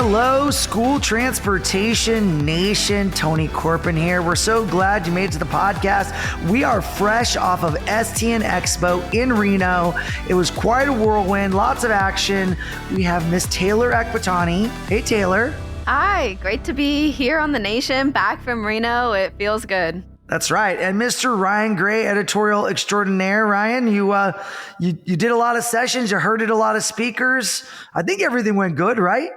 Hello, School Transportation Nation. Tony Corpin here. We're so glad you made it to the podcast. We are fresh off of STN EXPO in Reno. It was quite a whirlwind, lots of action. We have Miss Taylor Ekbatani. Hey, Taylor. Hi, great to be here on the Nation, back from Reno. It feels good. That's right. And Mr. Ryan Gray, editorial extraordinaire. Ryan, you did a lot of sessions. You heard it, a lot of speakers. I think everything went good, right?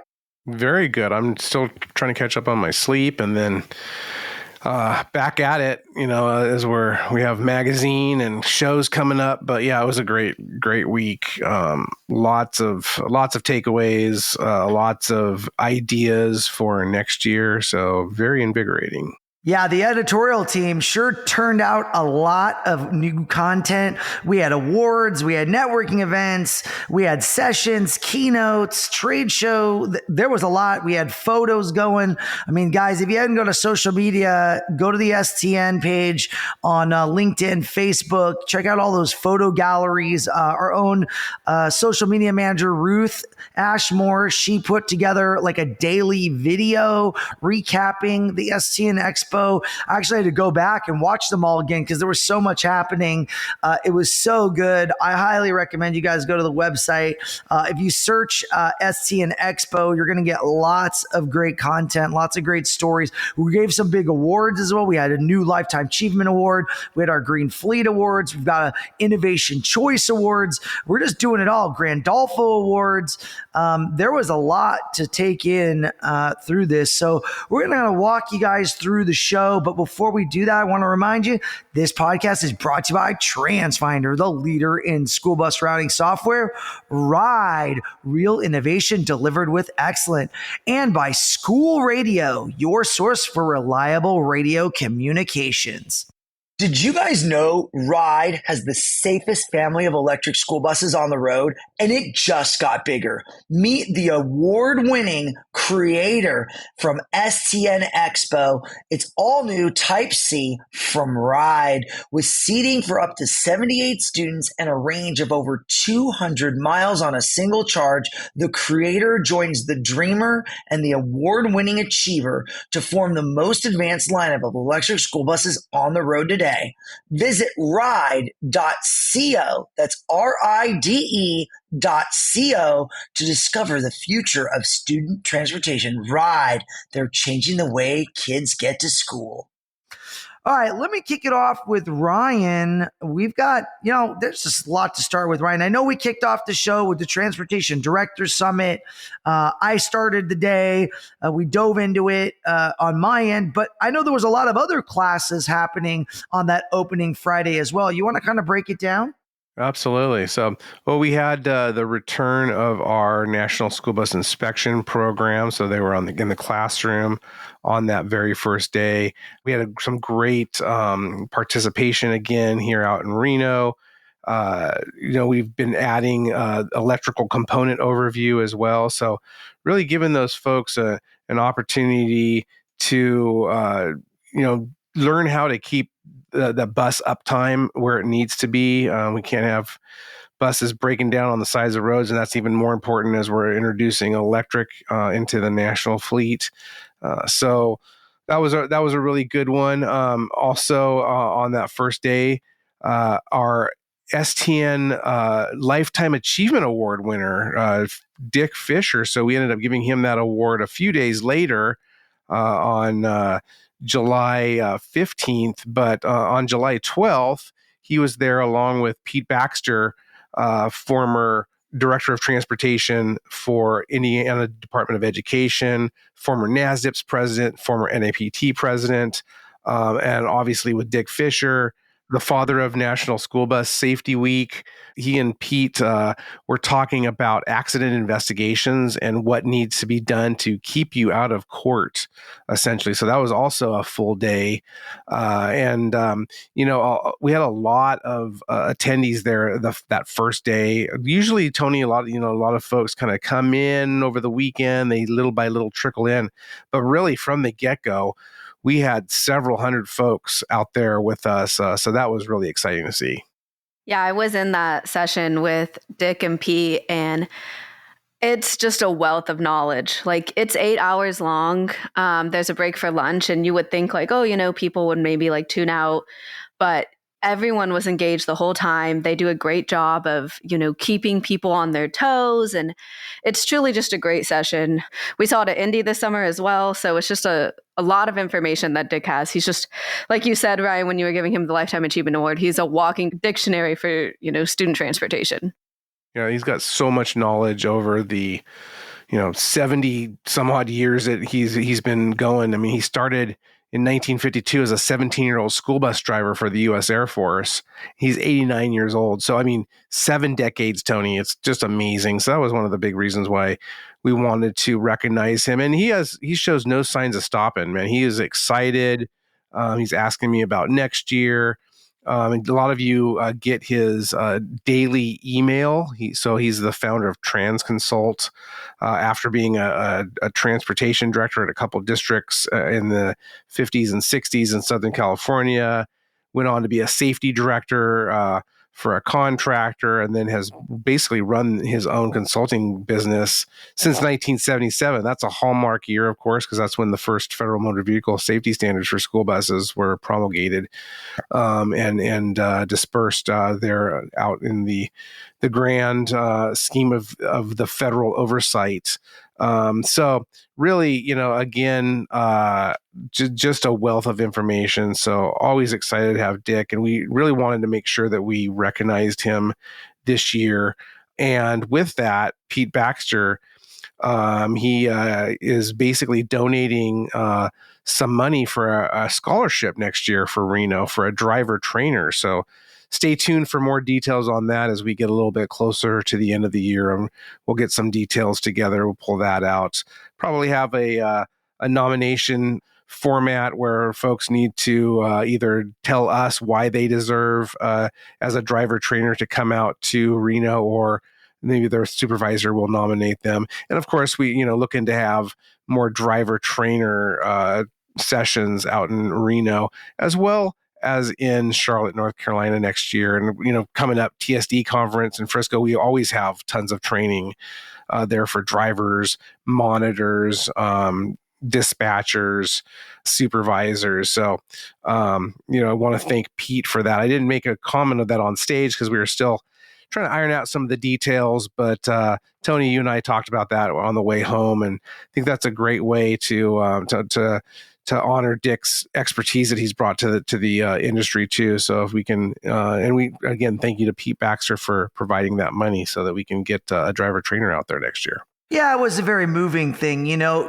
Very good. I'm still trying to catch up on my sleep, and then back at it, as we have magazine and shows coming up. But yeah, it was a great week. Lots of takeaways, lots of ideas for next year. So very invigorating. Yeah, the editorial team sure turned out a lot of new content. We had awards, we had networking events, we had sessions, keynotes, trade show. There was a lot. We had photos going. I mean, guys, if you haven't gone to social media, go to the STN page on LinkedIn, Facebook. Check out all those photo galleries. Our own social media manager, Ruth Ashmore, she put together like a daily video recapping the STN EXPO. I actually had to go back and watch them all again because there was so much happening. It was so good. I highly recommend you guys go to the website. If you search STN EXPO, you're going to get lots of great content, lots of great stories. We gave some big awards as well. We had a new Lifetime Achievement Award. We had our Green Fleet Awards. We've got a Innovation Choice Awards. We're just doing it all. Grandolfo Awards. There was a lot to take in through this. So we're going to walk you guys through the show. But before we do that, I want to remind you, this podcast is brought to you by TransFinder, the leader in school bus routing software. Ride, real innovation delivered with excellence. And by School Radio, your source for reliable radio communications. Did you guys know Ride has the safest family of electric school buses on the road? And it just got bigger. Meet the award-winning creator from STN EXPO. It's all new Type C from Ride with seating for up to 78 students and a range of over 200 miles on a single charge. The creator joins the dreamer and the award-winning achiever to form the most advanced lineup of electric school buses on the road today. Visit ride.co, that's RIDE.co, to discover the future of student transportation. Ride, they're changing the way kids get to school. All right, let me kick it off with Ryan. We've got, there's just a lot to start with, Ryan. I know we kicked off the show with the Transportation Directors Summit. I started the day. We dove into it on my end, but I know there was a lot of other classes happening on that opening Friday as well. You want to kind of break it down? Absolutely. So, we had the return of our National School Bus Inspection Program. So they were in the classroom on that very first day. We had some great participation again here out in Reno. We've been adding electrical component overview as well. So really giving those folks an opportunity to, learn how to keep the bus uptime where it needs to be. We can't have buses breaking down on the sides of roads, and that's even more important as we're introducing electric into the national fleet. So that was a really good one. Also on that first day, our STN Lifetime Achievement Award winner, Dick Fisher. So we ended up giving him that award a few days later on July 15th, but on July 12th, he was there along with Pete Baxter, former Director of Transportation for Indiana Department of Education, former NASDIPS president, former NAPT president, and obviously with Dick Fisher, the father of National School Bus Safety Week. He and Pete were talking about accident investigations and what needs to be done to keep you out of court, essentially. So that was also a full day. We had a lot of attendees there that first day. Usually, Tony, a lot of folks kind of come in over the weekend. They little by little trickle in. But really, from the get-go, we had several hundred folks out there with us. So that was really exciting to see. Yeah, I was in that session with Dick and Pete, and It's just a wealth of knowledge. Like it's 8 hours long. There's a break for lunch, and you would think like, oh, people would maybe like tune out, but everyone was engaged the whole time. They do a great job of, keeping people on their toes, and it's truly just a great session. We saw it at Indy this summer as well, so it's just a lot of information that Dick has. He's just, like you said, Ryan, when you were giving him the Lifetime Achievement Award, he's a walking dictionary for, student transportation. He's got so much knowledge over the 70 some odd years that he's been going. I mean, he started in 1952 as a 17-year-old school bus driver for the U.S. Air Force. He's 89 years old. So, I mean, 7 decades, Tony. It's just amazing. So that was one of the big reasons why we wanted to recognize him. And he shows no signs of stopping, man. He is excited. He's asking me about next year. And a lot of you get his daily email. He's the founder of TransConsult. After being a transportation director at a couple of districts in the 50s and 60s in Southern California, went on to be a safety director for a contractor, and then has basically run his own consulting business since 1977. That's a hallmark year, of course, because that's when the first federal motor vehicle safety standards for school buses were promulgated and dispersed there out in the grand scheme of the federal oversight. So really, again, just a wealth of information. So always excited to have Dick, and we really wanted to make sure that we recognized him this year. And with that, Pete Baxter, he is basically donating some money for a scholarship next year for Reno for a driver trainer. So stay tuned for more details on that as we get a little bit closer to the end of the year. And we'll get some details together. We'll pull that out. Probably have a nomination format where folks need to either tell us why they deserve as a driver trainer to come out to Reno, or maybe their supervisor will nominate them. And of course, we looking to have more driver trainer sessions out in Reno, as well as in Charlotte, North Carolina next year. And, coming up, TSD conference in Frisco, we always have tons of training there for drivers, monitors, dispatchers, supervisors. So, I want to thank Pete for that. I didn't make a comment of that on stage because we were still trying to iron out some of the details, but Tony, you and I talked about that on the way home, and I think that's a great way to honor Dick's expertise that he's brought to the industry too. So if we can, and we again thank you to Pete Baxter for providing that money so that we can get a driver trainer out there next year. Yeah, it was a very moving thing.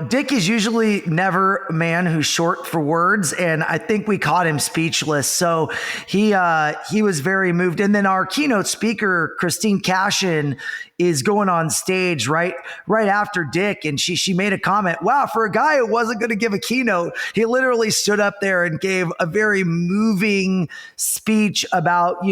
Dick is usually never a man who's short for words, and I think we caught him speechless. So he was very moved. And then our keynote speaker, Christine Cashin, is going on stage right after Dick, and she made a comment. Wow, for a guy who wasn't going to give a keynote, he literally stood up there and gave a very moving speech about,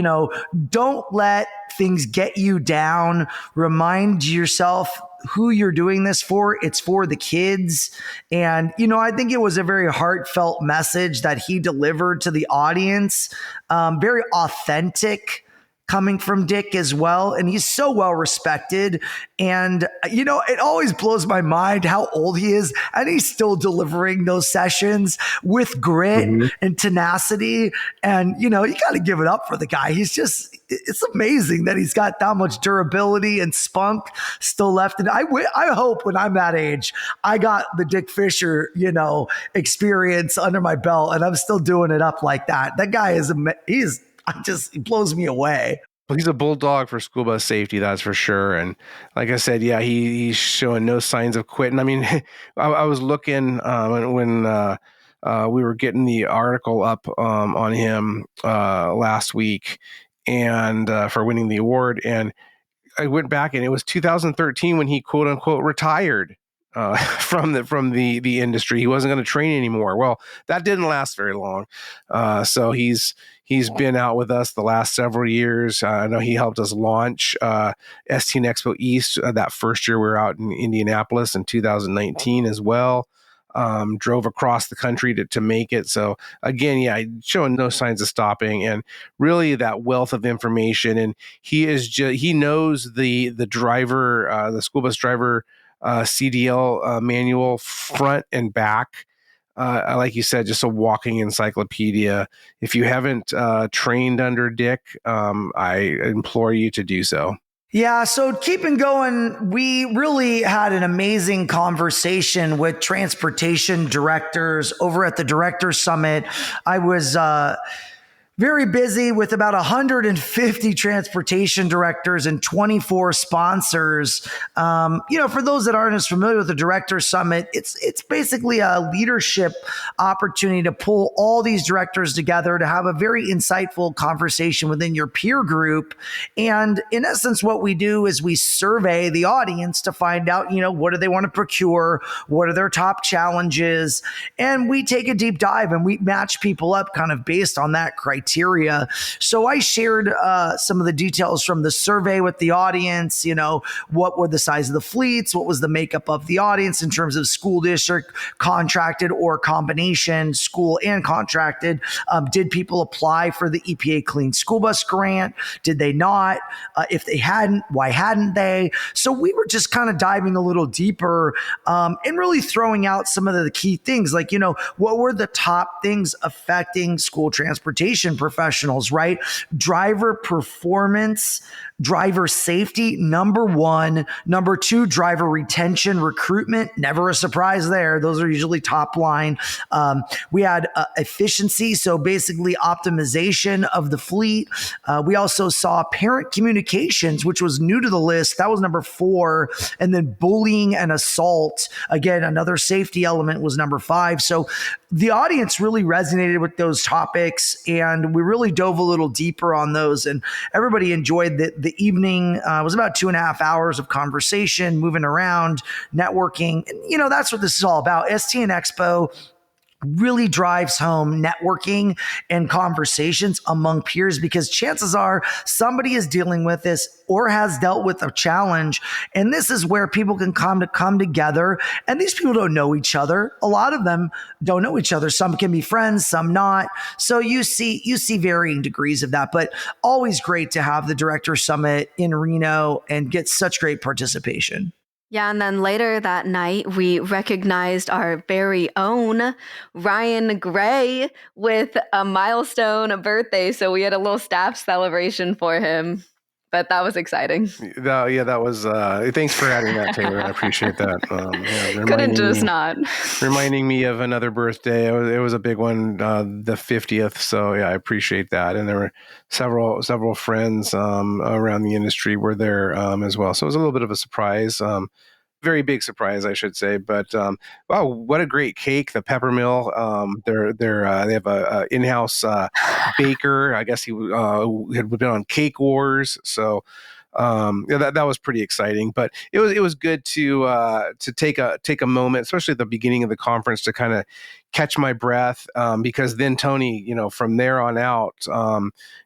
don't let things get you down. Remind yourself who you're doing this for. It's for the kids. And, I think it was a very heartfelt message that he delivered to the audience. Very authentic coming from Dick as well. And he's so well respected. And, it always blows my mind how old he is. And he's still delivering those sessions with grit and tenacity. And, you got to give it up for the guy. It's amazing that he's got that much durability and spunk still left. And I hope when I'm that age, I got the Dick Fisher, experience under my belt, and I'm still doing it up like that. That guy he blows me away. Well, he's a bulldog for school bus safety, that's for sure. And like I said, yeah, he's showing no signs of quitting. I mean, I was looking when we were getting the article up on him last week, and for winning the award, and I went back, and it was 2013 when he quote unquote retired from the industry. He wasn't going to train anymore. Well, that didn't last very long. So he's been out with us the last several years. I know he helped us launch STN EXPO East that first year we were out in Indianapolis in 2019 as well. drove across the country to make it. So again, yeah, showing no signs of stopping, and really that wealth of information. And he knows the driver, the school bus driver CDL manual front and back. Like you said, just a walking encyclopedia. If you haven't trained under Dick, I implore you to do so. Yeah, so keeping going, we really had an amazing conversation with transportation directors over at the Director Summit. I was very busy with about 150 transportation directors and 24 sponsors. For those that aren't as familiar with the Director Summit, it's basically a leadership opportunity to pull all these directors together to have a very insightful conversation within your peer group. And in essence, what we do is we survey the audience to find out, what do they want to procure? What are their top challenges? And we take a deep dive and we match people up kind of based on that criteria. So I shared some of the details from the survey with the audience. What were the size of the fleets? What was the makeup of the audience in terms of school district, contracted or combination, school and contracted? Did people apply for the EPA Clean School Bus Grant? Did they not? If they hadn't, why hadn't they? So we were just kind of diving a little deeper and really throwing out some of the key things, like, what were the top things affecting school transportation professionals, right? Driver performance, driver safety, number one. Number two, driver retention, recruitment, never a surprise there. Those are usually top line. We had efficiency, so basically optimization of the fleet. We also saw parent communications, which was new to the list. That was number four. And then bullying and assault, again, another safety element, was number five. So the audience really resonated with those topics, and we really dove a little deeper on those, and everybody enjoyed the evening. It was about 2.5 hours of conversation, moving around, networking. And, that's what this is all about. STN EXPO really drives home networking and conversations among peers, because chances are somebody is dealing with this or has dealt with a challenge. And this is where people can come together. And these people don't know each other. A lot of them don't know each other. Some can be friends, some not. So you see varying degrees of that, but always great to have the Director Summit in Reno and get such great participation. Yeah, and then later that night, we recognized our very own Ryan Gray with a milestone, a birthday. So we had a little staff celebration for him. But that was exciting. That was. Thanks for adding that, Taylor. I appreciate that. Couldn't just not. Reminding me of another birthday. It was a big one, the 50th. So yeah, I appreciate that. And there were several friends around the industry were there as well. So it was a little bit of a surprise. Very big surprise, I should say. But wow, what a great cake! The Peppermill. They have a in-house baker. I guess he had been on Cake Wars. So that was pretty exciting. But it was good to take a moment, especially at the beginning of the conference, to kind of catch my breath, because then Tony, from there on out,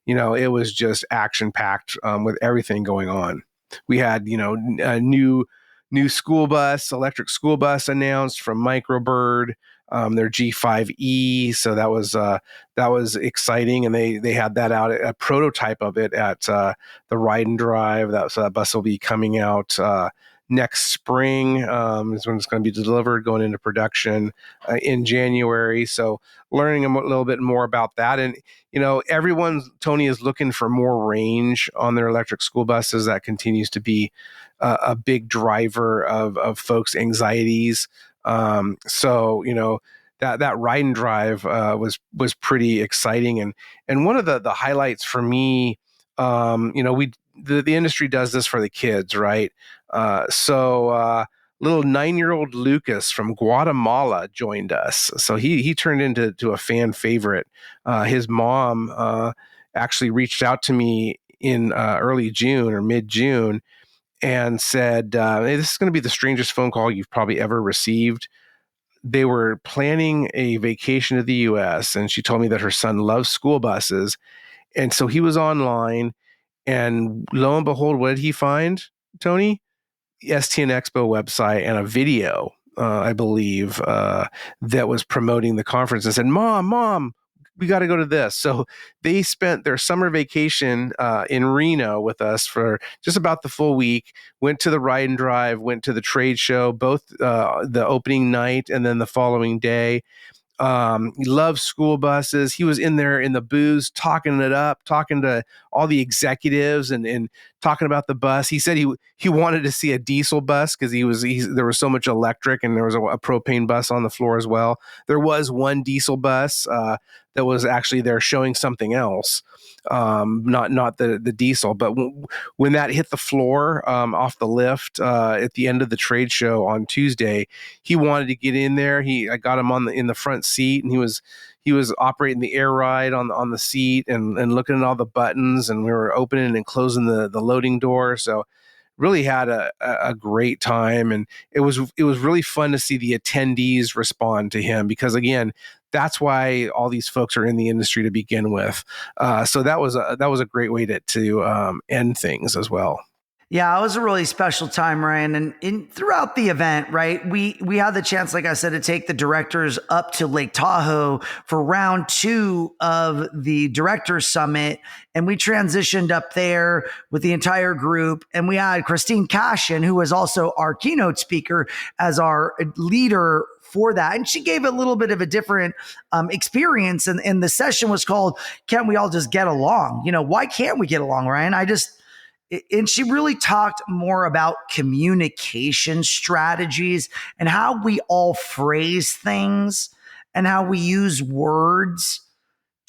it was just action packed with everything going on. We had a new electric school bus announced from Microbird, their G5E. So that was exciting. And they had that out, a prototype of it at the Ride and Drive. So that bus will be coming out next spring, is when it's going to be delivered, going into production in January. So learning a little bit more about that. And, Tony is looking for more range on their electric school buses. That continues to be a big driver of folks' anxieties. So that Ride and Drive was pretty exciting. And one of the highlights for me, the industry does this for the kids, right? So little 9-year-old Lucas from Guatemala joined us. So he turned into a fan favorite. His mom actually reached out to me in early June or mid-June and said, hey, this is going to be the strangest phone call you've probably ever received. They were planning a vacation to the U.S., and she told me that her son loves school buses. And so he was online, and lo and behold, what did he find, Tony? STN EXPO website and a video I believe, that was promoting the conference and said, Mom, we got to go to this. So they spent their summer vacation in Reno with us for just about the full week, went to the ride and drive, went to the trade show, both the opening night and then the following day. He loves school buses. He was in there in the booths, talking it up, talking to all the executives and talking about the bus. He said he wanted to see a diesel bus because there was so much electric, and there was a propane bus on the floor as well. There was one diesel bus that was actually there showing something else, not the diesel. But when that hit the floor off the lift at the end of the trade show on Tuesday, he wanted to get in there. I got him in the front seat, and he was operating the air ride on the seat and looking at all the buttons, and we were opening and closing the loading door. So really had a great time, and it was really fun to see the attendees respond to him, because again, that's why all these folks are in the industry to begin with. So that was a great way to end things as well. Yeah, it was a really special time, Ryan. And throughout the event, right, we had the chance, like I said, to take the directors up to Lake Tahoe for round 2 of the Directors Summit. And we transitioned up there with the entire group. And we had Christine Cashin, who was also our keynote speaker, as our leader for that. And she gave a little bit of a different experience. And the session was called, Can't We All Just Get Along? Why can't we get along, Ryan? And she really talked more about communication strategies and how we all phrase things and how we use words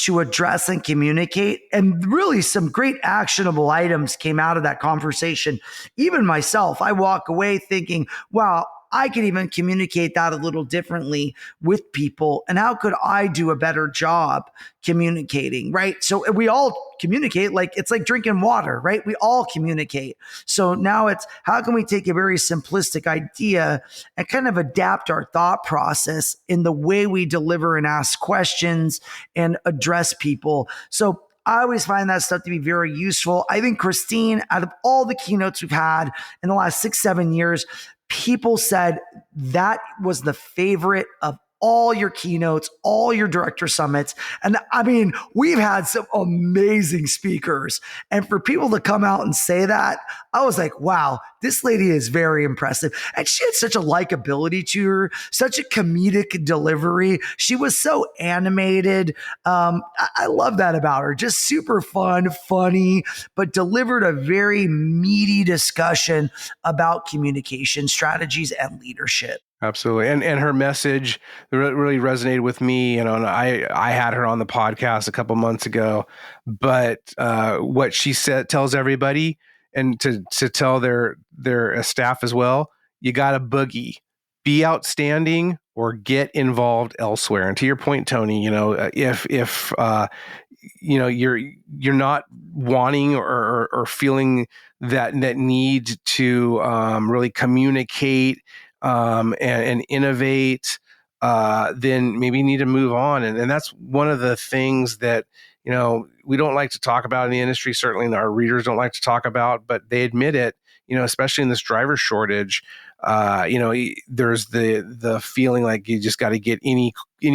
to address and communicate. And really some great actionable items came out of that conversation. Even myself, I walk away thinking, wow, I could even communicate that a little differently with people. And how could I do a better job communicating, right? So we all communicate, it's like drinking water, right? We all communicate. So now it's how can we take a very simplistic idea and kind of adapt our thought process in the way we deliver and ask questions and address people. So I always find that stuff to be very useful. I think Christine, out of all the keynotes we've had in the last 6-7 years, people said that was the favorite of all your keynotes, all your director summits. And I mean, we've had some amazing speakers. And for people to come out and say that, I was like, wow, this lady is very impressive. And she had such a likability to her, such a comedic delivery. She was so animated. I love that about her. Just super fun, funny, but delivered a very meaty discussion about communication strategies and leadership. Absolutely. And her message really resonated with me. And I had her on the podcast a couple months ago, but what she tells everybody, and to tell their staff as well, you got to boogie, be outstanding, or get involved elsewhere. And to your point, Tony, if you're not wanting or feeling that need to really communicate and innovate, then maybe you need to move on. And that's one of the things that, we don't like to talk about in the industry, certainly our readers don't like to talk about, but they admit it, especially in this driver shortage. There's the feeling like you just got to get any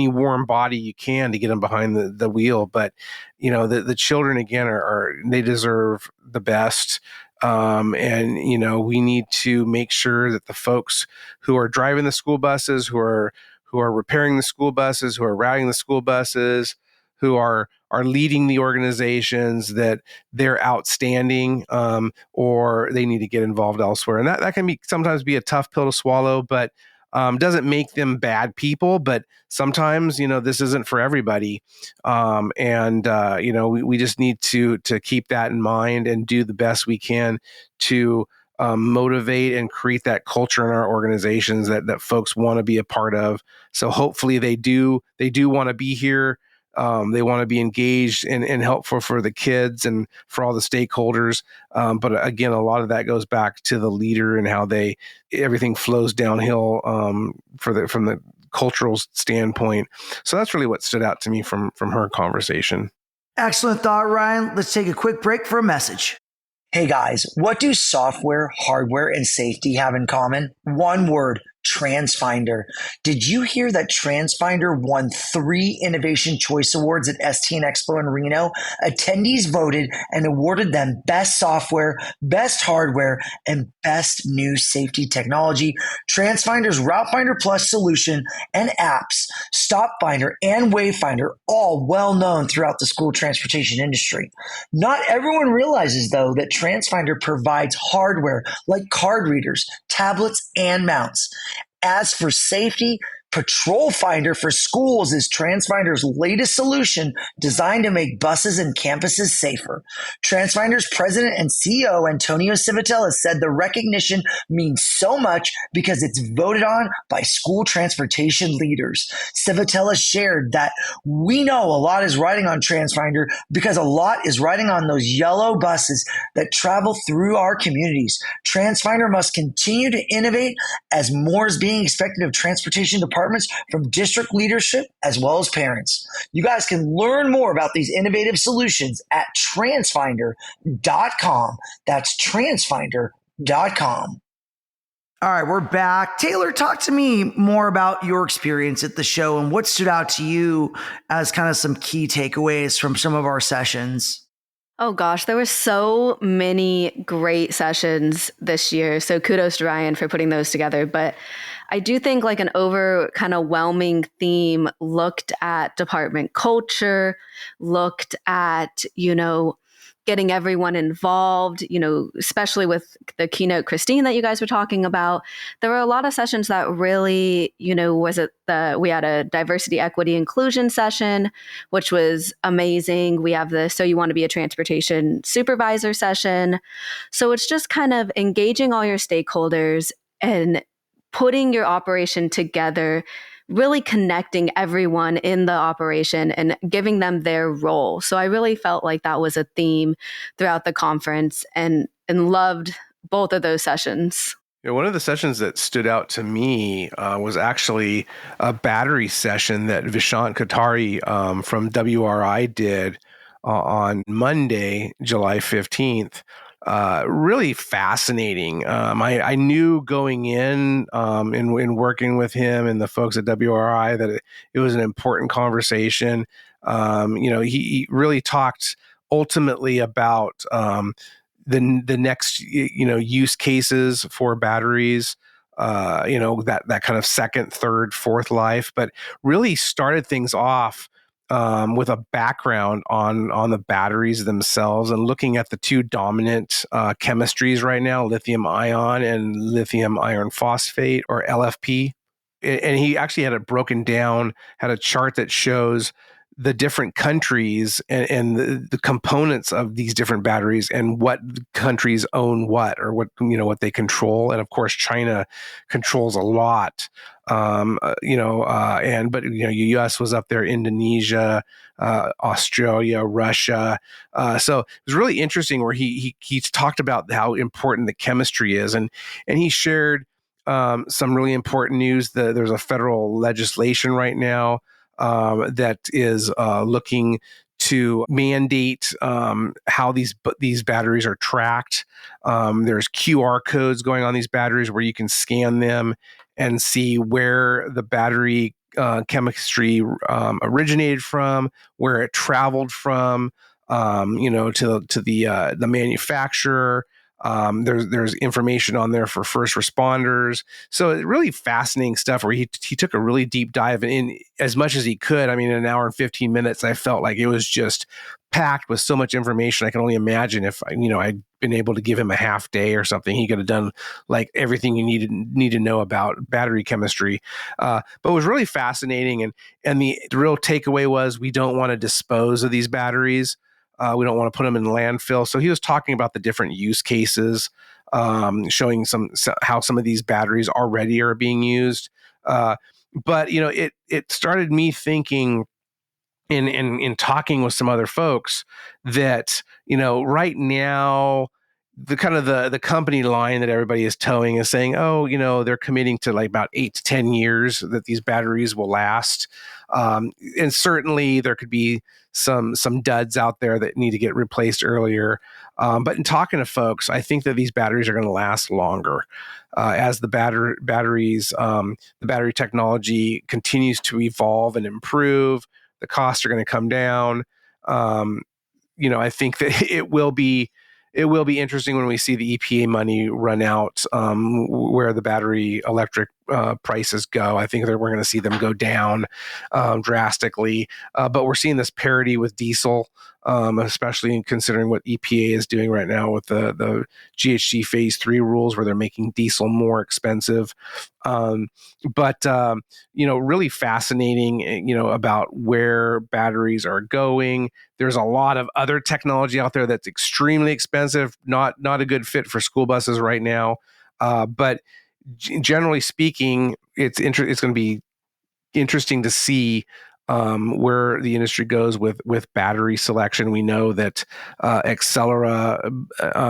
warm body you can to get them behind the wheel. But, the children, again, they deserve the best. And we need to make sure that the folks who are driving the school buses, who are repairing the school buses, who are routing the school buses, who are leading the organizations, that they're outstanding, or they need to get involved elsewhere. And that can sometimes be a tough pill to swallow, but doesn't make them bad people. But sometimes, this isn't for everybody. We just need to keep that in mind and do the best we can to motivate and create that culture in our organizations that folks want to be a part of. So hopefully they do want to be here. They want to be engaged and helpful for the kids and for all the stakeholders. But again, a lot of that goes back to the leader and how everything flows downhill from the cultural standpoint. So that's really what stood out to me from her conversation. Excellent thought, Ryan. Let's take a quick break for a message. Hey guys, what do software, hardware, and safety have in common? One word: TransFinder. Did you hear that TransFinder won 3 Innovation Choice Awards at STN EXPO in Reno? Attendees voted and awarded them Best Software, Best Hardware, and Best New Safety Technology. TransFinder's Route Finder Plus solution and apps, Stop Finder and Wayfinder, all well known throughout the school transportation industry. Not everyone realizes, though, that TransFinder provides hardware like card readers, tablets, and mounts. As for safety, Patrol Finder for schools is TransFinder's latest solution designed to make buses and campuses safer. TransFinder's president and CEO, Antonio Civitella, said the recognition means so much because it's voted on by school transportation leaders. Civitella shared that we know a lot is riding on TransFinder because a lot is riding on those yellow buses that travel through our communities. TransFinder must continue to innovate as more is being expected of transportation departments from district leadership as well as parents. You guys can learn more about these innovative solutions at transfinder.com. That's transfinder.com. All right, we're back. Taylor, talk to me more about your experience at the show and what stood out to you as kind of some key takeaways from some of our sessions. Oh gosh, there were so many great sessions this year. So kudos to Ryan for putting those together. But I do think like an overwhelming theme looked at department culture, looked at, getting everyone involved, especially with the keynote Christine that you guys were talking about. There were a lot of sessions that really, we had a diversity, equity, inclusion session, which was amazing. We have the So You Want to Be a Transportation Supervisor session. So it's just kind of engaging all your stakeholders and putting your operation together, really connecting everyone in the operation and giving them their role. So I really felt like that was a theme throughout the conference and loved both of those sessions. Yeah, one of the sessions that stood out to me was actually a battery session that Vishant Katari from WRI did on Monday, July 15th. Really fascinating. I knew going in working with him and the folks at WRI that it was an important conversation. He really talked ultimately about the next use cases for batteries. That kind of second, third, fourth life, but really started things off with a background on the batteries themselves and looking at the two dominant chemistries right now, lithium ion and lithium iron phosphate, or LFP. And he actually had it broken down, had a chart that shows the different countries and the components of these different batteries and what countries own what, or what they control. And of course, China controls a lot. But U.S. was up there, Indonesia, Australia, Russia. So it was really interesting where he talked about how important the chemistry is, and he shared some really important news. There's a federal legislation right now that is looking to mandate how these batteries are tracked. There's QR codes going on these batteries where you can scan them and see where the battery chemistry originated from, where it traveled from, to the manufacturer. There's information on there for first responders. So it's really fascinating stuff where he took a really deep dive in as much as he could. I mean, in an hour and 15 minutes, I felt like it was just packed with so much information. I can only imagine if I'd been able to give him a half day or something, he could have done like everything you need to know about battery chemistry. But it was really fascinating. And the real takeaway was we don't want to dispose of these batteries. We don't want to put them in landfill. So he was talking about the different use cases, showing how some of these batteries already are being used. But it started me thinking in talking with some other folks that right now the kind of the company line that everybody is towing is saying, oh, they're committing to like about 8 to 10 years that these batteries will last. And certainly there could be some duds out there that need to get replaced earlier. But in talking to folks, I think that these batteries are going to last longer as the batteries, the battery technology continues to evolve and improve. The costs are going to come down. I think that it will be interesting when we see the EPA money run out, where the battery electric prices go. I think that we're going to see them go down drastically. But we're seeing this parity with diesel, especially considering what EPA is doing right now with the GHG Phase 3 rules, where they're making diesel more expensive. But really fascinating, about where batteries are going. There's a lot of other technology out there that's extremely expensive, not a good fit for school buses right now. But generally speaking, it's going to be interesting to see where the industry goes with battery selection. We know that Accelera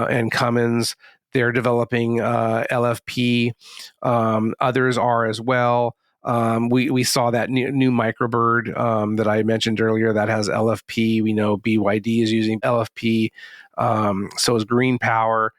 and Cummins, they're developing LFP. Others are as well. We saw that new Microbird that I mentioned earlier that has LFP. We know BYD is using LFP. So is Green Power.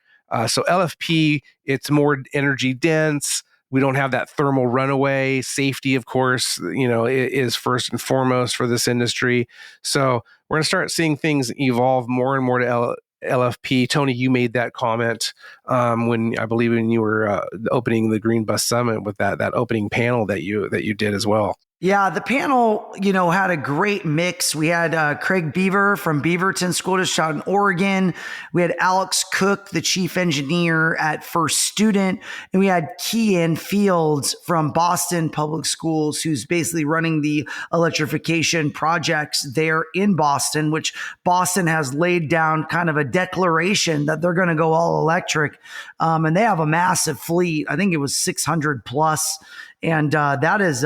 So LFP, it's more energy dense. We don't have that thermal runaway. Safety, of course, is first and foremost for this industry. So we're going to start seeing things evolve more and more to LFP. Tony, you made that comment when you were opening the Green Bus Summit with that opening panel that you did as well. Yeah, the panel, had a great mix. We had Craig Beaver from Beaverton School District in Oregon. We had Alex Cook, the chief engineer at First Student. And we had Kean Fields from Boston Public Schools, who's basically running the electrification projects there in Boston, which Boston has laid down kind of a declaration that they're going to go all electric. And they have a massive fleet. I think it was 600 plus. And that is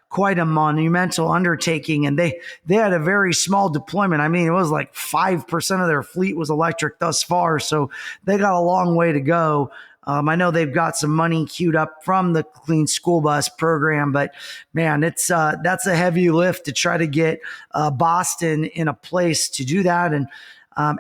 quite a monumental undertaking. And they had a very small deployment. I mean, it was like 5% of their fleet was electric thus far. So they got a long way to go. I know they've got some money queued up from the Clean School Bus program, but man, that's a heavy lift to try to get Boston in a place to do that. And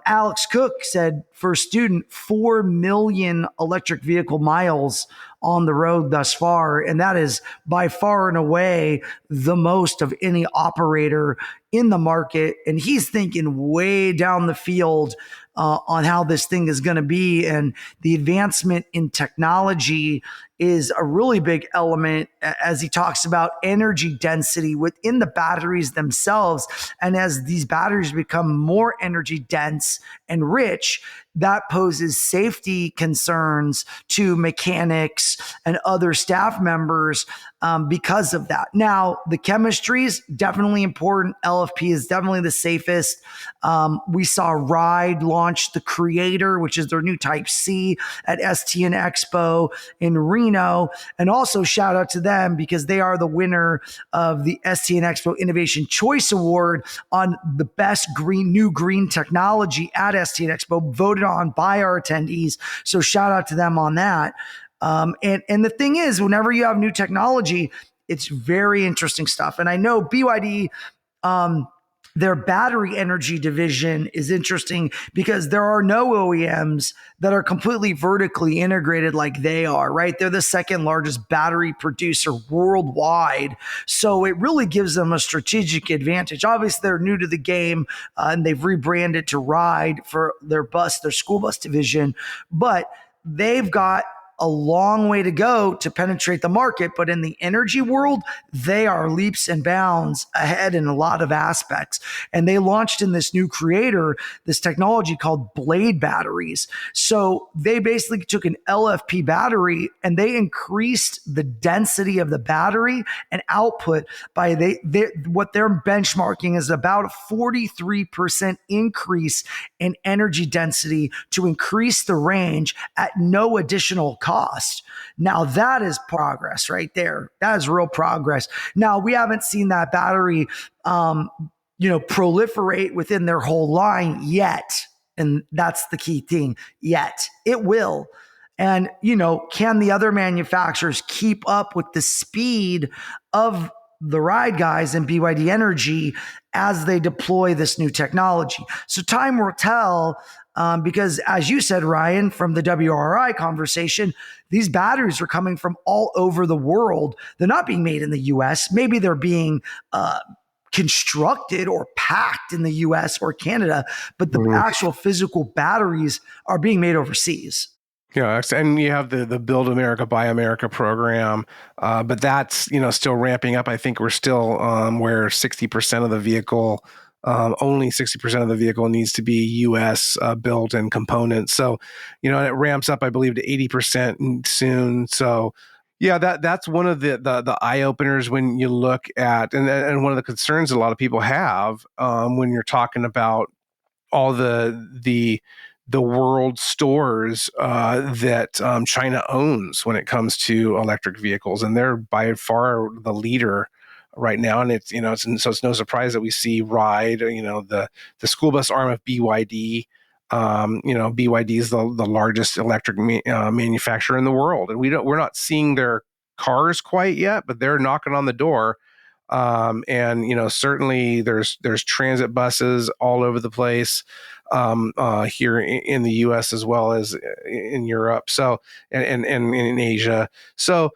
Alex Cook said, for a student, 4 million electric vehicle miles on the road thus far. And that is by far and away the most of any operator in the market. And he's thinking way down the field on how this thing is going to be. And the advancement in technology is a really big element as he talks about energy density within the batteries themselves. And as these batteries become more energy dense and rich, that poses safety concerns to mechanics and other staff members because of that. Now, the chemistry is definitely important. LFP is definitely the safest. We saw Ride launch the Creator, which is their new Type C at STN EXPO in Reno. And also shout out to them because they are the winner of the STN EXPO Innovation Choice Award on the best new green technology at STN EXPO, voted on by our attendees. So shout out to them on that. And the thing is, whenever you have new technology, it's very interesting stuff. And I know BYD, their battery energy division is interesting because there are no OEMs that are completely vertically integrated like they are, right? They're the second largest battery producer worldwide. So it really gives them a strategic advantage. Obviously, they're new to the game and they've rebranded to Ride for their school bus division, but they've got a long way to go to penetrate the market. But in the energy world, they are leaps and bounds ahead in a lot of aspects. And they launched in this new Creator, this technology called blade batteries. So they basically took an LFP battery and they increased the density of the battery and output by what they're benchmarking is about a 43% increase in energy density to increase the range at no additional cost. Now that is progress right there. That is real progress. Now we haven't seen that battery, proliferate within their whole line yet. And that's the key thing. Yet it will. And, can the other manufacturers keep up with the speed of the ride guys and BYD Energy as they deploy this new technology? So time will tell, because as you said, Ryan, from the WRI conversation, these batteries are coming from all over the world. They're not being made in the US. Maybe they're being constructed or packed in the US or Canada, but the actual physical batteries are being made overseas. Yeah, and you have the Build America, Buy America program, but that's still ramping up. I think we're still where 60% of the vehicle, only 60% of the vehicle needs to be U.S. Built and components. So, it ramps up, I believe, to 80% soon. So, yeah, that's one of the eye openers when you look at, and one of the concerns a lot of people have when you're talking about all the world stores that China owns when it comes to electric vehicles, and they're by far the leader right now. And it's so it's no surprise that we see Ride, the school bus arm of BYD. BYD is the largest electric manufacturer in the world, and we're not seeing their cars quite yet, but they're knocking on the door. And certainly there's transit buses all over the place here in the U.S. as well as in Europe. So and in Asia. So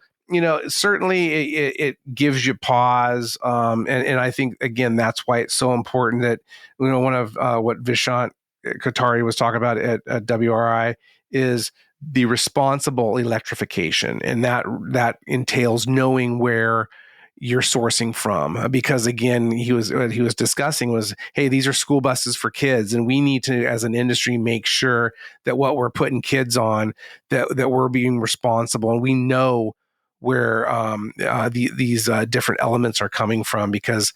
certainly it gives you pause. And I think again that's why it's so important that one of what Vishant Katari was talking about at WRI is the responsible electrification, and that entails knowing where you're sourcing from, because again, what he was discussing was, hey, these are school buses for kids, and we need to, as an industry, make sure that what we're putting kids on, that we're being responsible, and we know where these different elements are coming from, because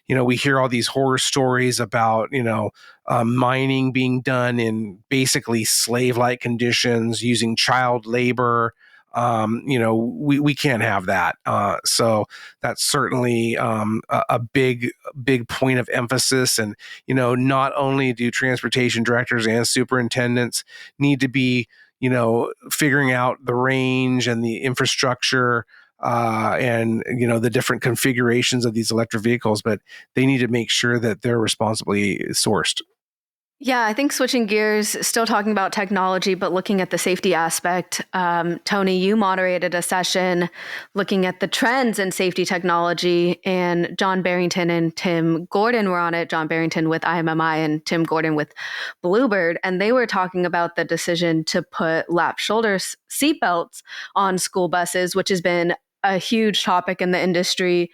we hear all these horror stories about mining being done in basically slave-like conditions using child labor. We can't have that. So that's certainly a big point of emphasis. And, not only do transportation directors and superintendents need to be, figuring out the range and the infrastructure and, the different configurations of these electric vehicles, but they need to make sure that they're responsibly sourced. Yeah, I think switching gears, still talking about technology, but looking at the safety aspect. Tony, you moderated a session looking at the trends in safety technology, and John Barrington and Tim Gordon were on it. John Barrington with IMMI and Tim Gordon with Bluebird. And they were talking about the decision to put lap shoulder seatbelts on school buses, which has been a huge topic in the industry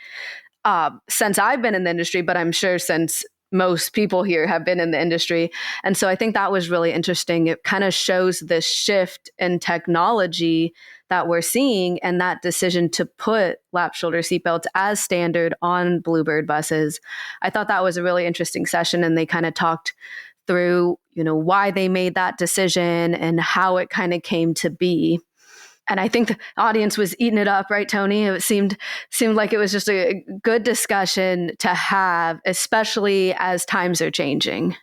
since I've been in the industry, but I'm sure since most people here have been in the industry. And so I think that was really interesting. It kind of shows the shift in technology that we're seeing, and that decision to put lap shoulder seatbelts as standard on Bluebird buses. I thought that was a really interesting session, and they kind of talked through, why they made that decision and how it kind of came to be. And I think the audience was eating it up, right, Tony? It seemed like it was just a good discussion to have, especially as times are changing.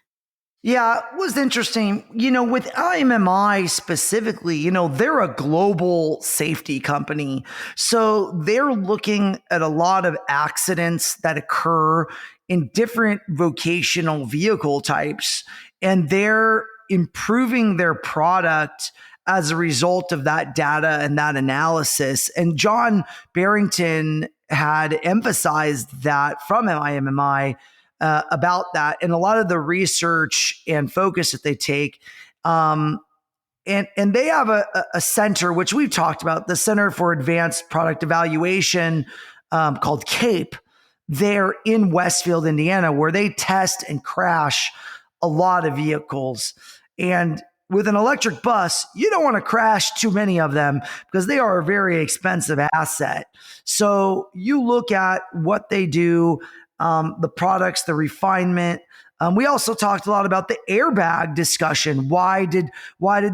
Yeah, it was interesting. With IMMI specifically, they're a global safety company. So they're looking at a lot of accidents that occur in different vocational vehicle types, and they're improving their product as a result of that data and that analysis. And John Barrington had emphasized that from IMMI about that, and a lot of the research and focus that they take. And they have a center, which we've talked about, the Center for Advanced Product Evaluation, called CAPE, there in Westfield, Indiana, where they test and crash a lot of vehicles. And with an electric bus, you don't want to crash too many of them because they are a very expensive asset. So you look at what they do, the products, the refinement, We also talked a lot about the airbag discussion. Why did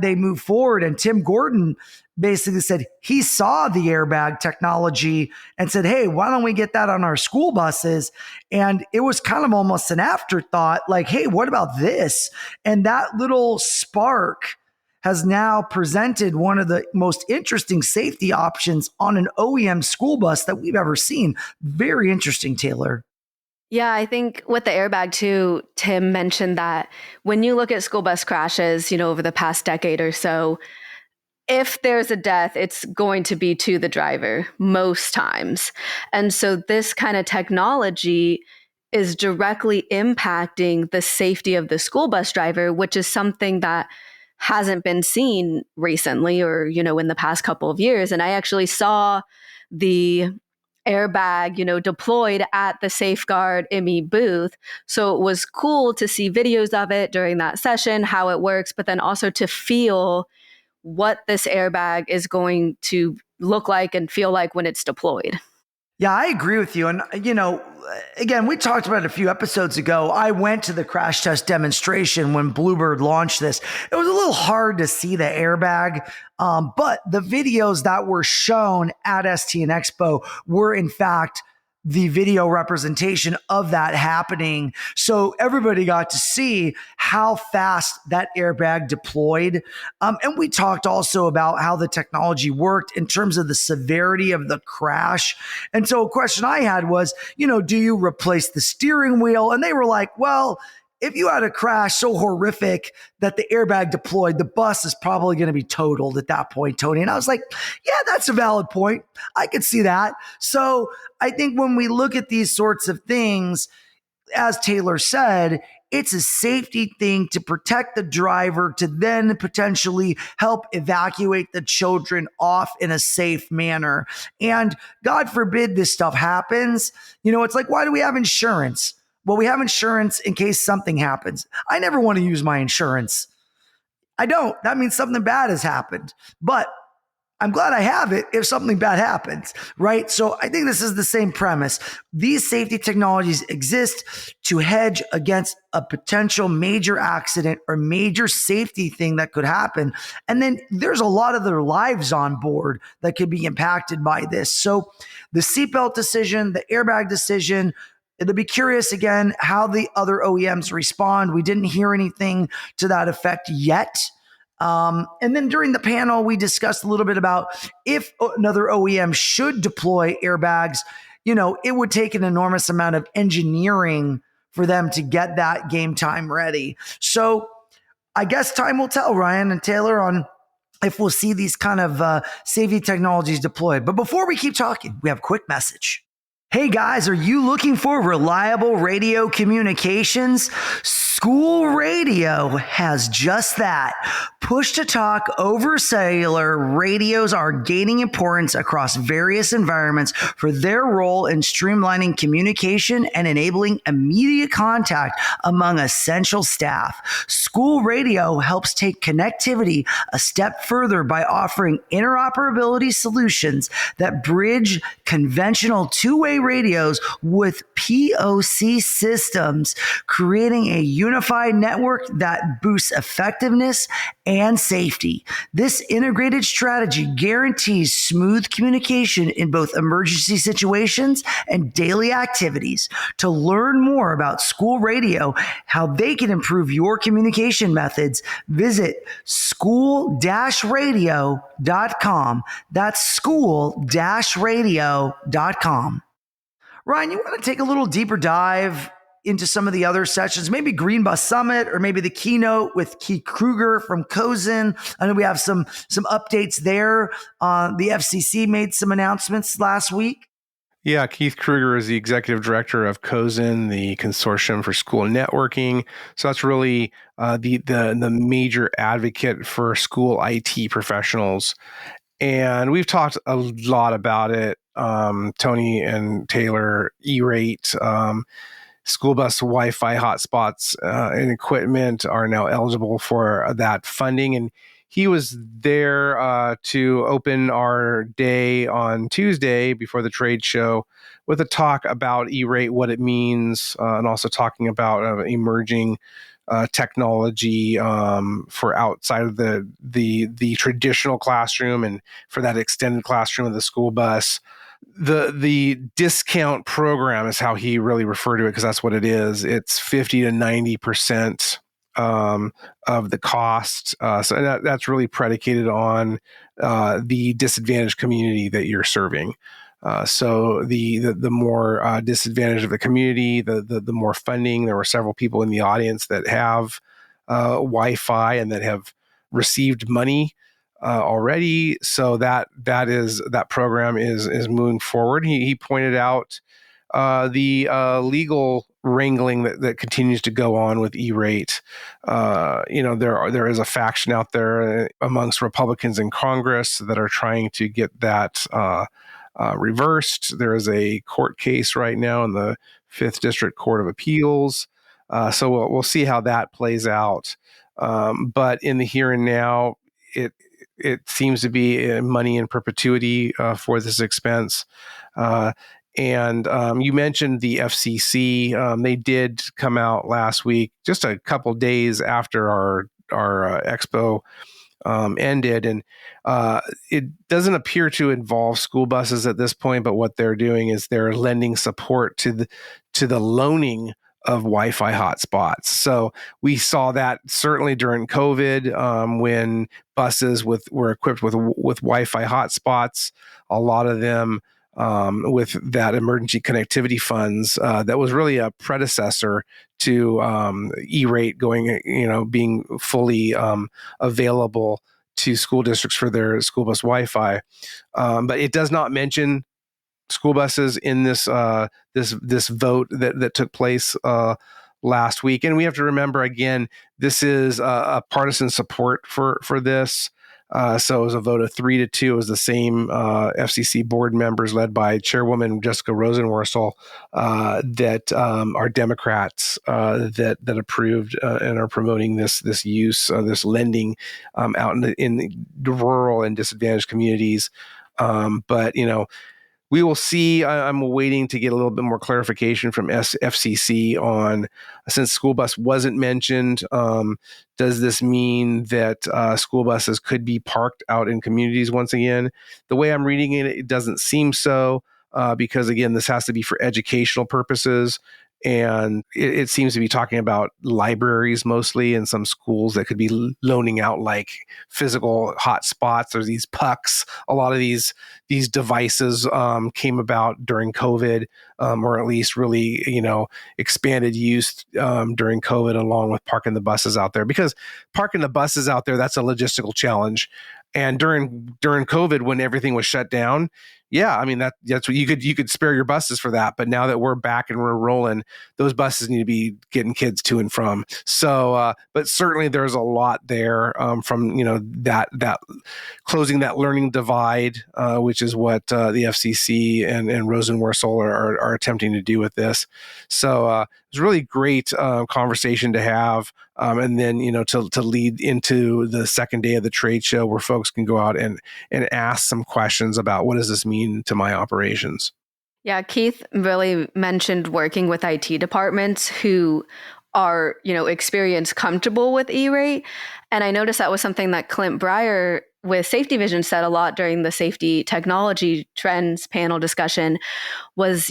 they move forward? And Tim Gordon basically said he saw the airbag technology and said, hey, why don't we get that on our school buses? And it was kind of almost an afterthought, like, hey, what about this? And that little spark has now presented one of the most interesting safety options on an OEM school bus that we've ever seen. Very interesting, Taylor. Yeah, I think with the airbag too, Tim mentioned that when you look at school bus crashes, over the past decade or so, if there's a death, it's going to be to the driver most times. And so this kind of technology is directly impacting the safety of the school bus driver, which is something that hasn't been seen recently or, in the past couple of years. And I actually saw the airbag, deployed at the Safeguard IME booth. So it was cool to see videos of it during that session, how it works, but then also to feel what this airbag is going to look like and feel like when it's deployed. Yeah, I agree with you. And, again, we talked about it a few episodes ago. I went to the crash test demonstration when Bluebird launched this. It was a little hard to see the airbag, but the videos that were shown at STN EXPO were, in fact, the video representation of that happening. So everybody got to see how fast that airbag deployed. And we talked also about how the technology worked in terms of the severity of the crash. And so a question I had was, do you replace the steering wheel? And they were like, well, if you had a crash so horrific that the airbag deployed, the bus is probably going to be totaled at that point, Tony. And I was like, yeah, that's a valid point. I could see that. So I think when we look at these sorts of things, as Taylor said, it's a safety thing to protect the driver to then potentially help evacuate the children off in a safe manner. And God forbid this stuff happens. It's like, why do we have insurance? Well, we have insurance in case something happens. I never want to use my insurance. I don't. That means something bad has happened. But I'm glad I have it if something bad happens, right? So I think this is the same premise. These safety technologies exist to hedge against a potential major accident or major safety thing that could happen. And then there's a lot of their lives on board that could be impacted by this. So the seatbelt decision, the airbag decision, it'll be curious again how the other OEMs respond. We didn't hear anything to that effect yet. And then during the panel, we discussed a little bit about if another OEM should deploy airbags, it would take an enormous amount of engineering for them to get that game time ready. So I guess time will tell, Ryan and Taylor, on if we'll see these kind of safety technologies deployed. But before we keep talking, we have a quick message. Hey guys, are you looking for reliable radio communications? School radio has just that. Push to talk over cellular radios are gaining importance across various environments for their role in streamlining communication and enabling immediate contact among essential staff. School radio helps take connectivity a step further by offering interoperability solutions that bridge conventional two-way radios with POC systems, creating a unified network that boosts effectiveness and safety. This integrated strategy guarantees smooth communication in both emergency situations and daily activities. To learn more about school radio, how they can improve your communication methods, visit school-radio.com. That's school-radio.com. Ryan, you want to take a little deeper dive into some of the other sessions, maybe Green Bus Summit or maybe the keynote with Keith Kruger from Cozen. I know we have some updates there. The FCC made some announcements last week. Yeah, Keith Kruger is the executive director of Cozen, the Consortium for School Networking. So that's really the major advocate for school IT professionals. And we've talked a lot about it, Tony and Taylor, E-rate, school bus Wi-Fi hotspots and equipment are now eligible for that funding. And he was there to open our day on Tuesday before the trade show with a talk about E-rate, what it means, and also talking about emerging technology for outside of the traditional classroom and for that extended classroom of the school bus. The discount program is how he really referred to it, because that's what it is. It's 50 to 90% of the cost. So that's really predicated on the disadvantaged community that you're serving. So the more disadvantaged of the community, the more funding. There were several people in the audience that have Wi-Fi and that have received money already. So that program is moving forward. He pointed out the legal wrangling that continues to go on with E-rate. There is a faction out there amongst Republicans in Congress that are trying to get that reversed. There is a court case right now in the Fifth District Court of Appeals. So we'll see how that plays out. But in the here and now, it seems to be money in perpetuity for this expense. And you mentioned the FCC. They did come out last week, just a couple days after our expo ended, and it doesn't appear to involve school buses at this point. But what they're doing is they're lending support to the loaning of Wi-Fi hotspots. So we saw that certainly during COVID, when buses were equipped with Wi-Fi hotspots. A lot of them with that emergency connectivity funds that was really a predecessor to E-rate being fully available to school districts for their school bus Wi-Fi. But it does not mention school buses in this vote that took place last week. And we have to remember, again, this is a partisan support for this. So it was a vote of 3-2. It was the same FCC board members led by Chairwoman Jessica Rosenworcel that are Democrats that approved and are promoting this use, this lending out in the rural and disadvantaged communities. But we will see. I'm waiting to get a little bit more clarification from FCC on, since school bus wasn't mentioned, does this mean that school buses could be parked out in communities once again? The way I'm reading it, it doesn't seem so, because, again, this has to be for educational purposes. And it seems to be talking about libraries mostly, and some schools that could be loaning out like physical hotspots or these pucks. A lot of these devices came about during COVID, or at least really expanded use during COVID, along with parking the buses out there. Because parking the buses out there, that's a logistical challenge. And during COVID, when everything was shut down, yeah, I mean that's what you could spare your buses for that. But now that we're back and we're rolling, those buses need to be getting kids to and from. So, but certainly there's a lot there from that closing that learning divide, which is what the FCC and Rosenworcel are attempting to do with this. So it's a really great conversation to have, and then to lead into the second day of the trade show, where folks can go out and ask some questions about, what does this mean to my operations? Yeah, Keith really mentioned working with IT departments who are, experienced, comfortable with E-rate. And I noticed that was something that Clint Breyer with Safety Vision said a lot during the safety technology trends panel discussion was,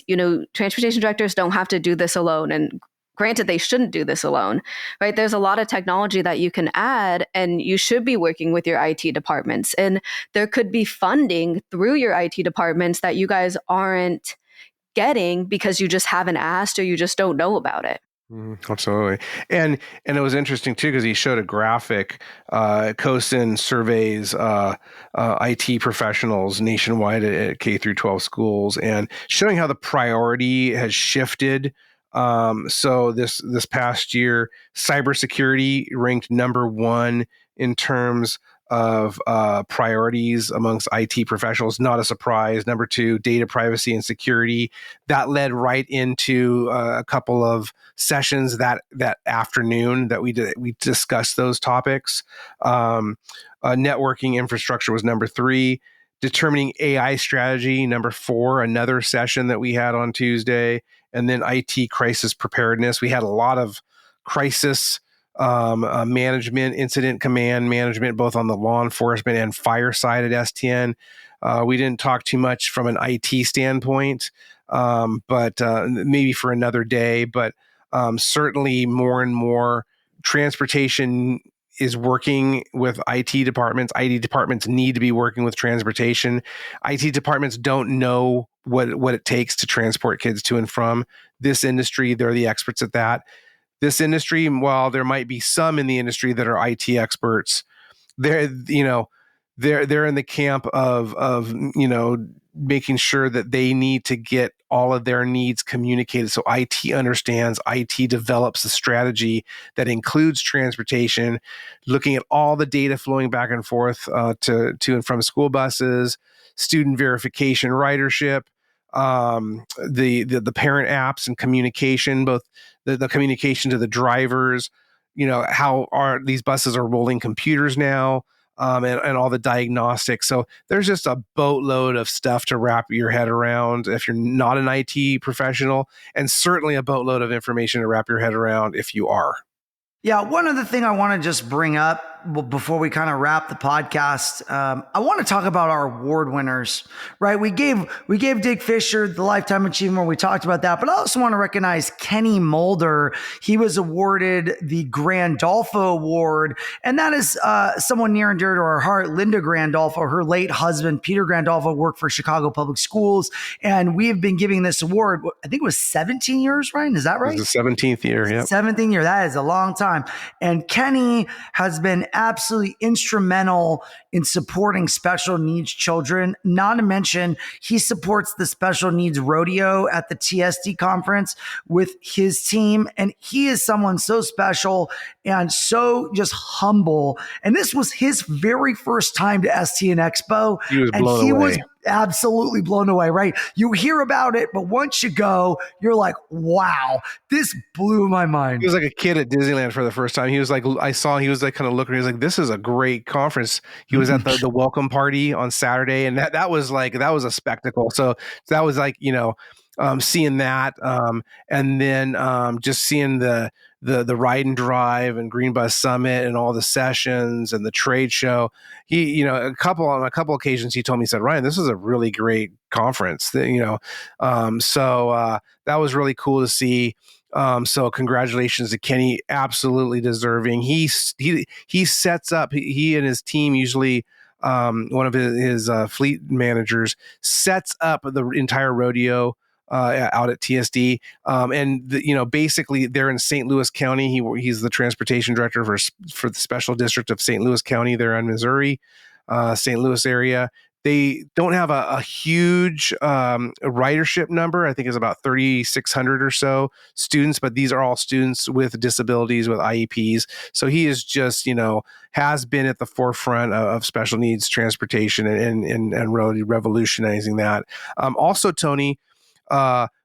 transportation directors don't have to do this alone. And granted, they shouldn't do this alone, right? There's a lot of technology that you can add, and you should be working with your IT departments. And there could be funding through your IT departments that you guys aren't getting because you just haven't asked or you just don't know about it. Absolutely. And it was interesting too, because he showed a graphic. COSIN surveys IT professionals nationwide at K through 12 schools, and showing how the priority has shifted. So this past year, cybersecurity ranked number one in terms of priorities amongst IT professionals. Not a surprise. Number two, data privacy and security. That led right into a couple of sessions that afternoon that we discussed those topics. Networking infrastructure was number three. Determining AI strategy, number four, another session that we had on Tuesday. And then IT crisis preparedness. We had a lot of crisis management, incident command management, both on the law enforcement and fire side at STN. We didn't talk too much from an IT standpoint, but maybe for another day. But certainly more and more transportation is working with IT departments. IT departments need to be working with transportation. IT departments don't know what it takes to transport kids to and from this industry. They're the experts at that. This industry, while there might be some in the industry that are IT experts, they're in the camp of making sure that they need to get all of their needs communicated. So IT understands, IT develops a strategy that includes transportation, looking at all the data flowing back and forth to and from school buses, student verification, ridership, the parent apps and communication, both the communication to the drivers, how are these buses are rolling computers now, and all the diagnostics. So there's just a boatload of stuff to wrap your head around if you're not an IT professional, and certainly a boatload of information to wrap your head around if you are. Yeah, one other thing I want to just bring up before we kind of wrap the podcast, I want to talk about our award winners, right? We gave Dick Fisher the Lifetime Achievement. We talked about that, but I also want to recognize Kenny Mulder. He was awarded the Grandolfo Award, and that is someone near and dear to our heart. Linda Grandolfo, her late husband, Peter Grandolfo, worked for Chicago Public Schools, and we have been giving this award, I think it was 17 years, Ryan? Is that right? It was the 17th year, yeah. 17 year. That is a long time. And Kenny has been absolutely instrumental in supporting special needs children. Not to mention, he supports the special needs rodeo at the TSD conference with his team. And he is someone so special and so just humble. And this was his very first time to STN EXPO. He was blown away. Was absolutely blown away, right? You hear about it, but once you go, you're like, wow, this blew my mind. He was like a kid at Disneyland for the first time. He was like, he was like kind of looking, he was like, this is a great conference. He was at the welcome party on Saturday, and that was a spectacle. So that was like, seeing that, and then just seeing the ride and drive and Green Bus Summit and all the sessions and the trade show. He, on a couple occasions, he told me, he said, Ryan, this is a really great conference. So that was really cool to see. So congratulations to Kenny, absolutely deserving. He sets up, he and his team usually, one of his fleet managers sets up the entire rodeo out at TSD. And basically they're in St. Louis County. He's the transportation director for the special district of St. Louis County there in Missouri, St. Louis area. They don't have a huge ridership number. I think it's about 3,600 or so students, but these are all students with disabilities, with IEPs. So he is just, has been at the forefront of special needs transportation and really revolutionizing that. Also, Tony,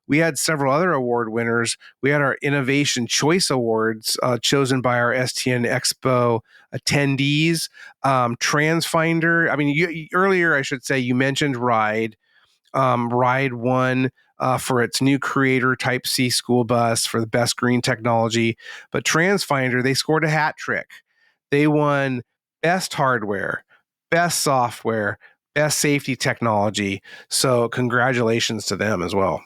we had several other award winners. We had our Innovation Choice Awards chosen by our STN EXPO attendees. TransFinder, earlier I should say, you mentioned Ride. Ride won for its new Creator Type C school bus for the best green technology. But TransFinder, they scored a hat trick. They won best hardware, best software, best safety technology. So congratulations to them as well.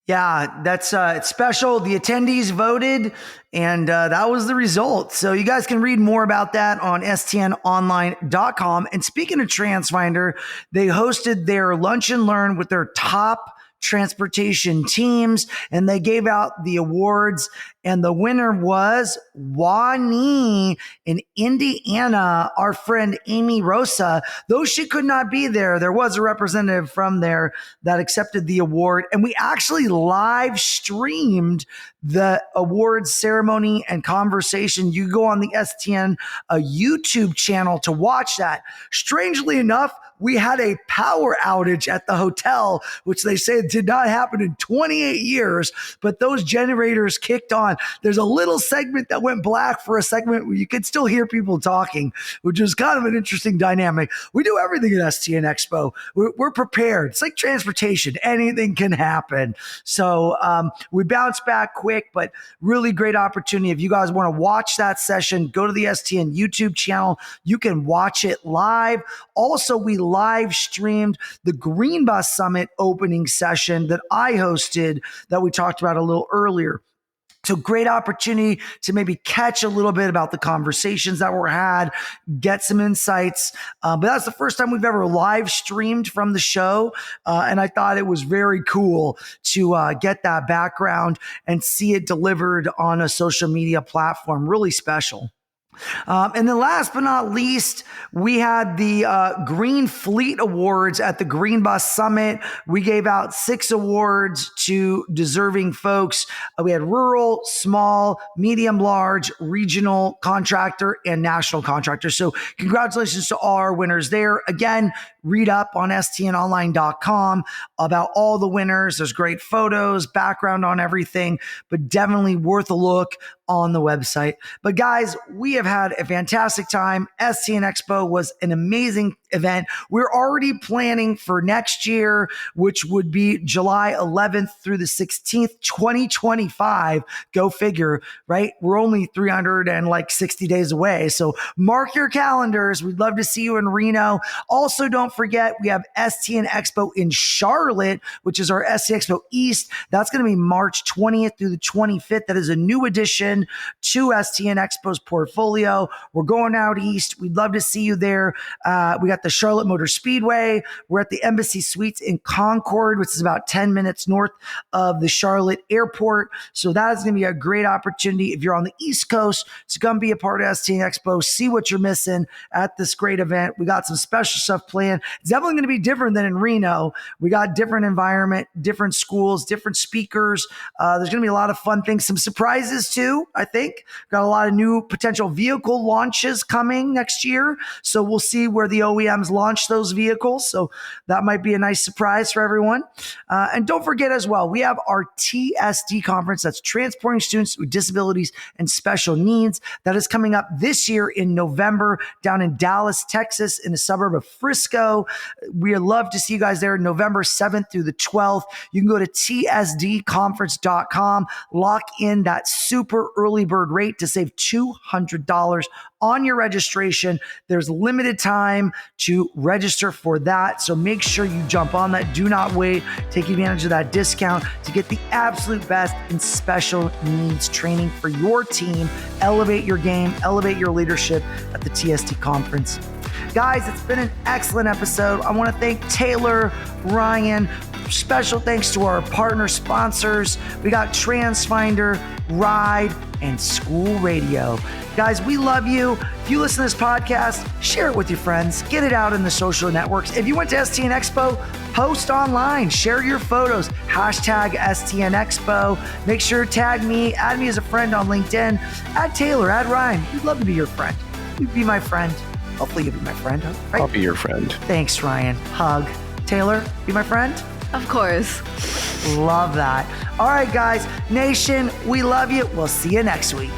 Yeah, that's it's special. The attendees voted, and that was the result. So you guys can read more about that on stnonline.com. And speaking of TransFinder, they hosted their Lunch and Learn with their top transportation teams, and they gave out the awards. And the winner was Wani in Indiana, our friend Amy Rosa. Though she could not be there, there was a representative from there that accepted the award. And we actually live streamed the awards ceremony and conversation. You go on the STN YouTube channel to watch that. Strangely enough, we had a power outage at the hotel, which they say did not happen in 28 years, but those generators kicked on. There's a little segment that went black for a segment where you could still hear people talking, which is kind of an interesting dynamic. We do everything at STN Expo. We're prepared. It's like transportation. Anything can happen. So we bounced back quick, but really great opportunity. If you guys want to watch that session, go to the STN YouTube channel. You can watch it live. Also, we live streamed the Green Bus Summit opening session that I hosted that we talked about a little earlier. So great opportunity to maybe catch a little bit about the conversations that were had, get some insights. But that's the first time we've ever live streamed from the show. And I thought it was very cool to get that background and see it delivered on a social media platform. Really special. And then last but not least, we had the Green Fleet Awards at the Green Bus Summit. We gave out 6 awards to deserving folks. We had rural, small, medium, large, regional contractor, and national contractor. So congratulations to all our winners there. Again, read up on stnonline.com about all the winners. There's great photos, background on everything, but definitely worth a look on the website. But guys, we have had a fantastic time. STN Expo was an amazing event. We're already planning for next year, which would be July 11th through the 16th, 2025. Go figure, right? We're only 360 days away. So mark your calendars. We'd love to see you in Reno. Also, don't forget, we have STN Expo in Charlotte, which is our STN Expo East. That's going to be March 20th through the 25th. That is a new addition to STN Expo's portfolio. We're going out east. We'd love to see you there. We got the Charlotte Motor Speedway. We're at the Embassy Suites in Concord, which is about 10 minutes north of the Charlotte Airport. So that is going to be a great opportunity if you're on the East Coast to come be a part of STN Expo, see what you're missing at this great event. We got some special stuff planned. It's definitely going to be different than in Reno. We got different environment, different schools, different speakers. There's going to be a lot of fun things, some surprises too, I think. Got a lot of new potential vehicle launches coming next year. So we'll see where the OEMs launch those vehicles. So that might be a nice surprise for everyone. And don't forget as well, we have our TSD conference. That's Transporting Students with Disabilities and Special Needs. That is coming up this year in November down in Dallas, Texas, in a suburb of Frisco. We'd love to see you guys there November 7th through the 12th. You can go to tsdconference.com, lock in that super early bird rate to save $200 on your registration. There's limited time to register for that. So make sure you jump on that. Do not wait. Take advantage of that discount to get the absolute best in special needs training for your team. Elevate your game, elevate your leadership at the TSD conference. Guys, it's been an excellent episode. I want to thank Taylor, Ryan. Special thanks to our partner sponsors. We got TransFinder, Ride, and School Radio. Guys, we love you. If you listen to this podcast, share it with your friends. Get it out in the social networks. If you went to STN Expo, post online. Share your photos. Hashtag STN Expo. Make sure to tag me. Add me as a friend on LinkedIn. Add Taylor. Add Ryan. We'd love to be your friend. You'd be my friend. Hopefully you'll be my friend. Right? I'll be your friend. Thanks, Ryan. Hug. Taylor, be my friend? Of course. Love that. All right, guys. Nation, we love you. We'll see you next week.